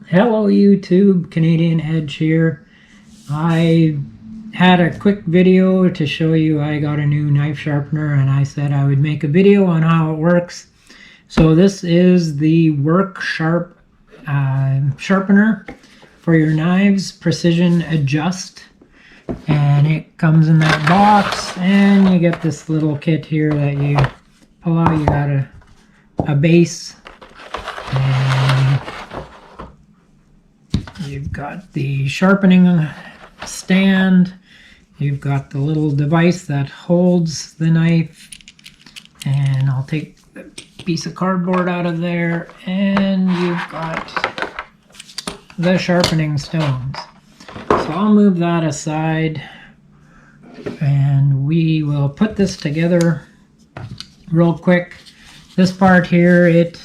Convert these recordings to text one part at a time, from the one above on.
Hello YouTube, Canadian Edge here. I had a quick video to show you I got a new knife sharpener and I said I would make a video on how it works. So this is the worksharp sharpener for your knives, precision adjust. And it comes in that box and you get this little kit here that you pull out. You got a base and you've got the sharpening stand, you've got the little device that holds the knife, and I'll take the piece of cardboard out of there, and you've got the sharpening stones. So I'll move that aside and we will put this together real quick. This part here, it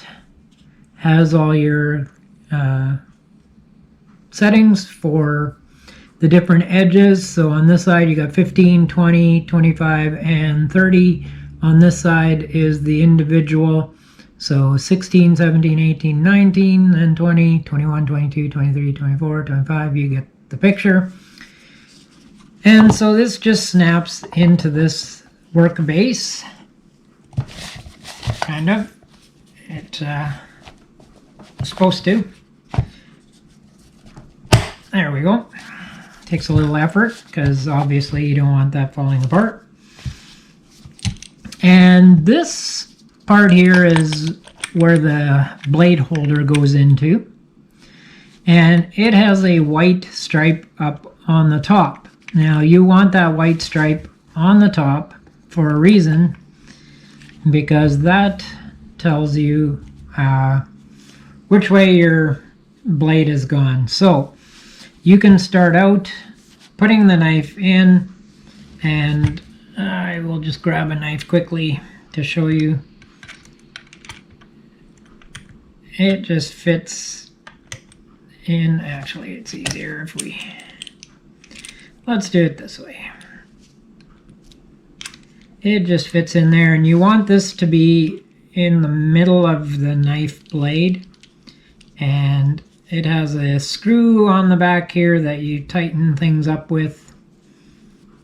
has all your settings for the different edges. So on this side you got 15, 20, 25, and 30. On this side is the individual. So 16, 17, 18, 19, then 20, 21, 22, 23, 24, 25. You get the picture. And so this just snaps into this work base. Kind of. It's supposed to. There we go. Takes a little effort because obviously you don't want that falling apart. And this part here is where the blade holder goes into. And it has a white stripe up on the top. Now you want that white stripe on the top for a reason, because that tells you which way your blade is gone. So you can start out putting the knife in, and I will just grab a knife quickly to show you. It just fits in. Actually, it's easier if let's do it this way. It just fits in there, and you want this to be in the middle of the knife blade, and it has a screw on the back here that you tighten things up with.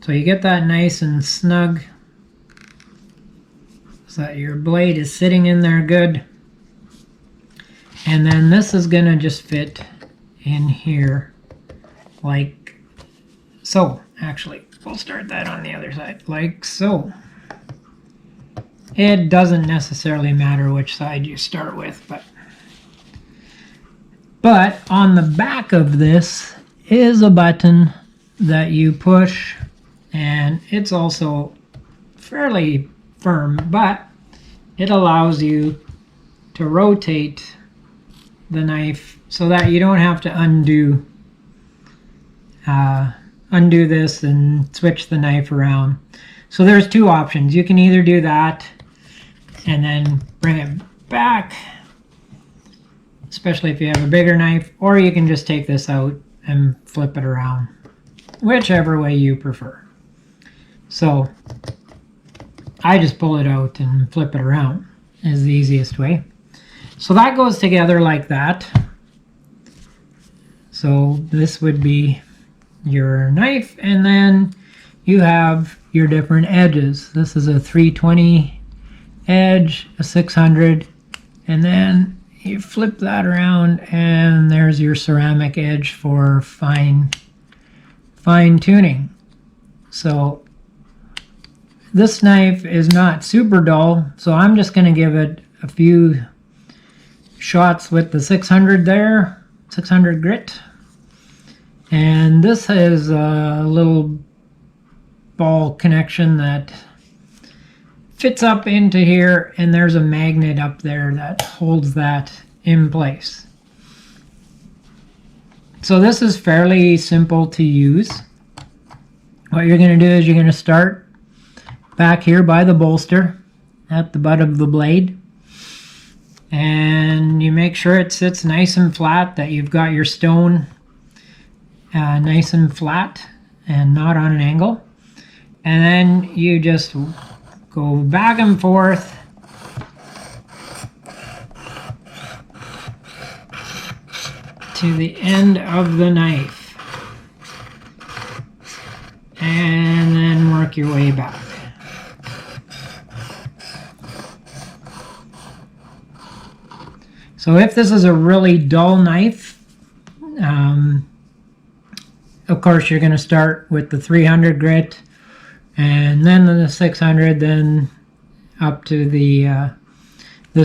So you get that nice and snug so that your blade is sitting in there good. And then this is gonna just fit in here like so. Actually, we'll start that on the other side, like so. It doesn't necessarily matter which side you start with, but on the back of this is a button that you push, and it's also fairly firm, but it allows you to rotate the knife so that you don't have to undo this and switch the knife around. So there's two options. You can either do that and then bring it back, especially if you have a bigger knife, or you can just take this out and flip it around, whichever way you prefer. So I just pull it out and flip it around is the easiest way. So that goes together like that. So this would be your knife, and then you have your different edges. This is a 320 edge, a 600, and then you flip that around and there's your ceramic edge for fine tuning. So this knife is not super dull, so I'm just going to give it a few shots with the 600 there, 600 grit. And this has a little ball connection that fits up into here, and there's a magnet up there that holds that in place. So this is fairly simple to use. What you're going to do is you're going to start back here by the bolster at the butt of the blade, and you make sure it sits nice and flat, that you've got your stone nice and flat and not on an angle. And then you just go back and forth to the end of the knife. And then work your way back. So if this is a really dull knife, of course you're going to start with the 300 grit, and then the 600, then up to the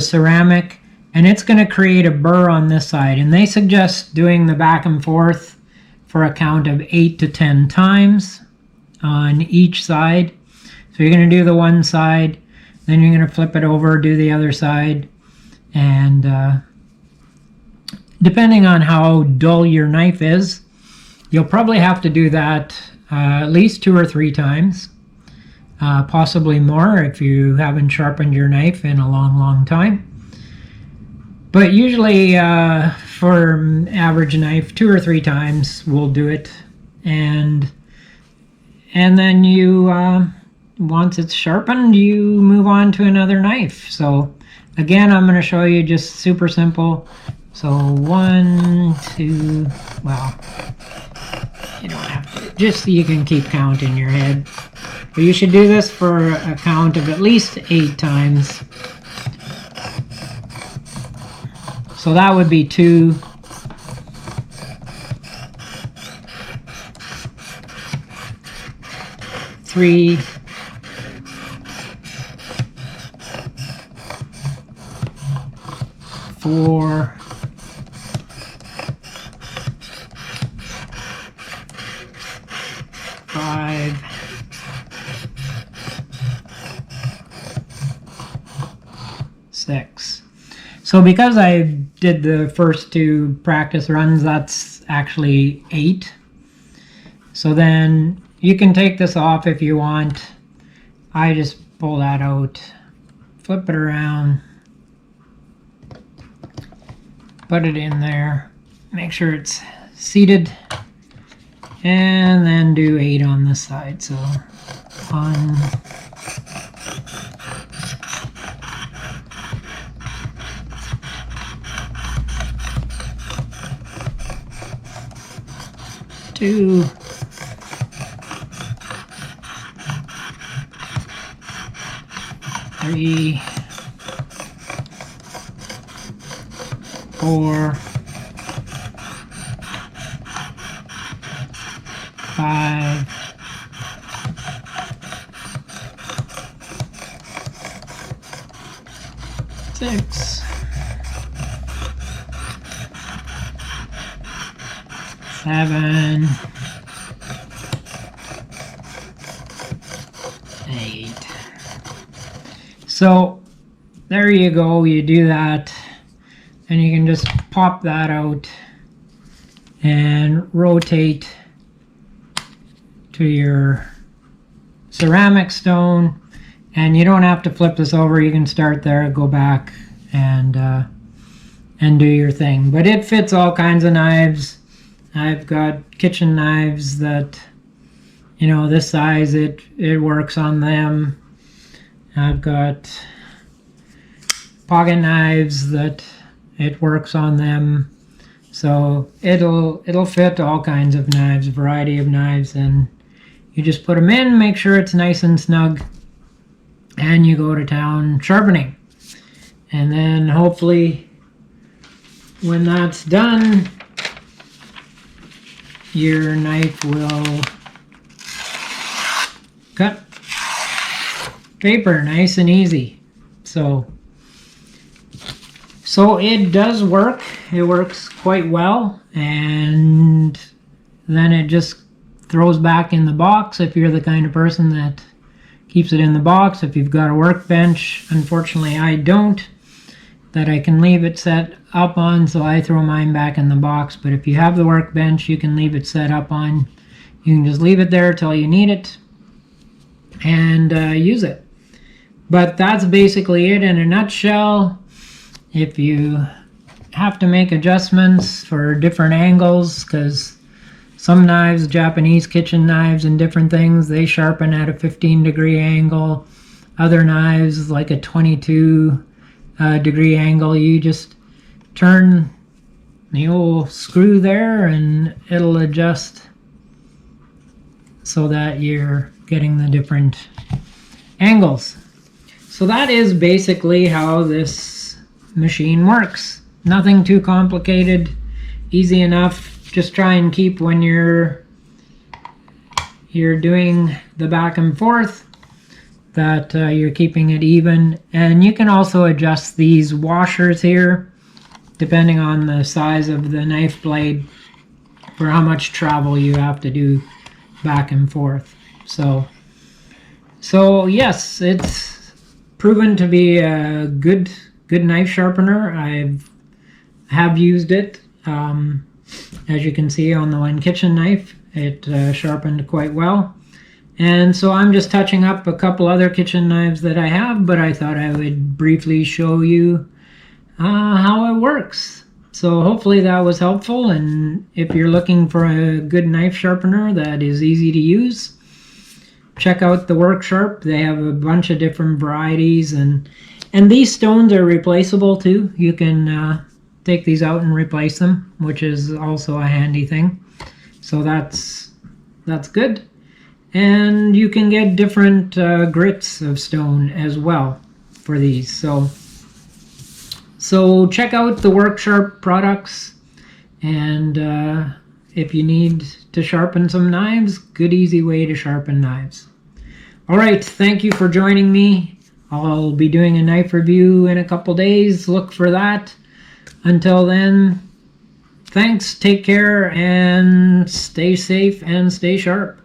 ceramic, and it's going to create a burr on this side. And they suggest doing the back and forth for a count of 8 to 10 times on each side. So you're going to do the one side, then you're going to flip it over, do the other side, and depending on how dull your knife is, you'll probably have to do that at least 2 or 3 times, possibly more if you haven't sharpened your knife in a long time. But usually for average knife, 2 or 3 times will do it. And then you, once it's sharpened, you move on to another knife. So again, I'm going to show you just super simple. So 1, 2, well, you don't have to, just so you can keep count in your head. But you should do this for a count of at least 8 times. So that would be 2, 3, 4, 5, 6. So because I did the first 2 practice runs, that's actually 8. So then you can take this off if you want. I just pull that out, flip it around, put it in there, make sure it's seated, and then do 8 on this side. So 1, 2, 3, 4, 5, 6, 7, 8. So there you go, you do that, and you can just pop that out and rotate to your ceramic stone. And you don't have to flip this over, you can start there, go back, and do your thing. But it fits all kinds of knives. I've got kitchen knives that, you know, this size, it works on them. I've got pocket knives that it works on them. So it'll fit all kinds of knives, a variety of knives, and you just put them in, make sure it's nice and snug, and you go to town sharpening. And then hopefully when that's done, your knife will cut paper nice and easy. So it does work. It works quite well, and then it just throws back in the box if you're the kind of person that keeps it in the box. If you've got a workbench, unfortunately I don't, that I can leave it set up on, so I throw mine back in the box. But if you have the workbench you can leave it set up on, you can just leave it there till you need it and use it. But that's basically it in a nutshell. If you have to make adjustments for different angles, because some knives, Japanese kitchen knives and different things, they sharpen at a 15-degree angle. Other knives, like a 22 degree angle, you just turn the old screw there, and it'll adjust so that you're getting the different angles. So that is basically how this machine works. Nothing too complicated, easy enough. Just try and keep, when you're doing the back and forth, that you're keeping it even. And you can also adjust these washers here depending on the size of the knife blade for how much travel you have to do back and forth. So yes, it's proven to be a good knife sharpener. I have used it. As you can see on the one kitchen knife, it sharpened quite well. And so I'm just touching up a couple other kitchen knives that I have, but I thought I would briefly show you how it works. So hopefully that was helpful, and if you're looking for a good knife sharpener that is easy to use, check out the worksharp. They have a bunch of different varieties, and these stones are replaceable too. You can take these out and replace them, which is also a handy thing. So that's good. And you can get different grits of stone as well for these. So check out the worksharp products, and if you need to sharpen some knives, good easy way to sharpen knives. All right, thank you for joining me. I'll be doing a knife review in a couple days. Look for that. Until then, thanks, take care, and stay safe and stay sharp.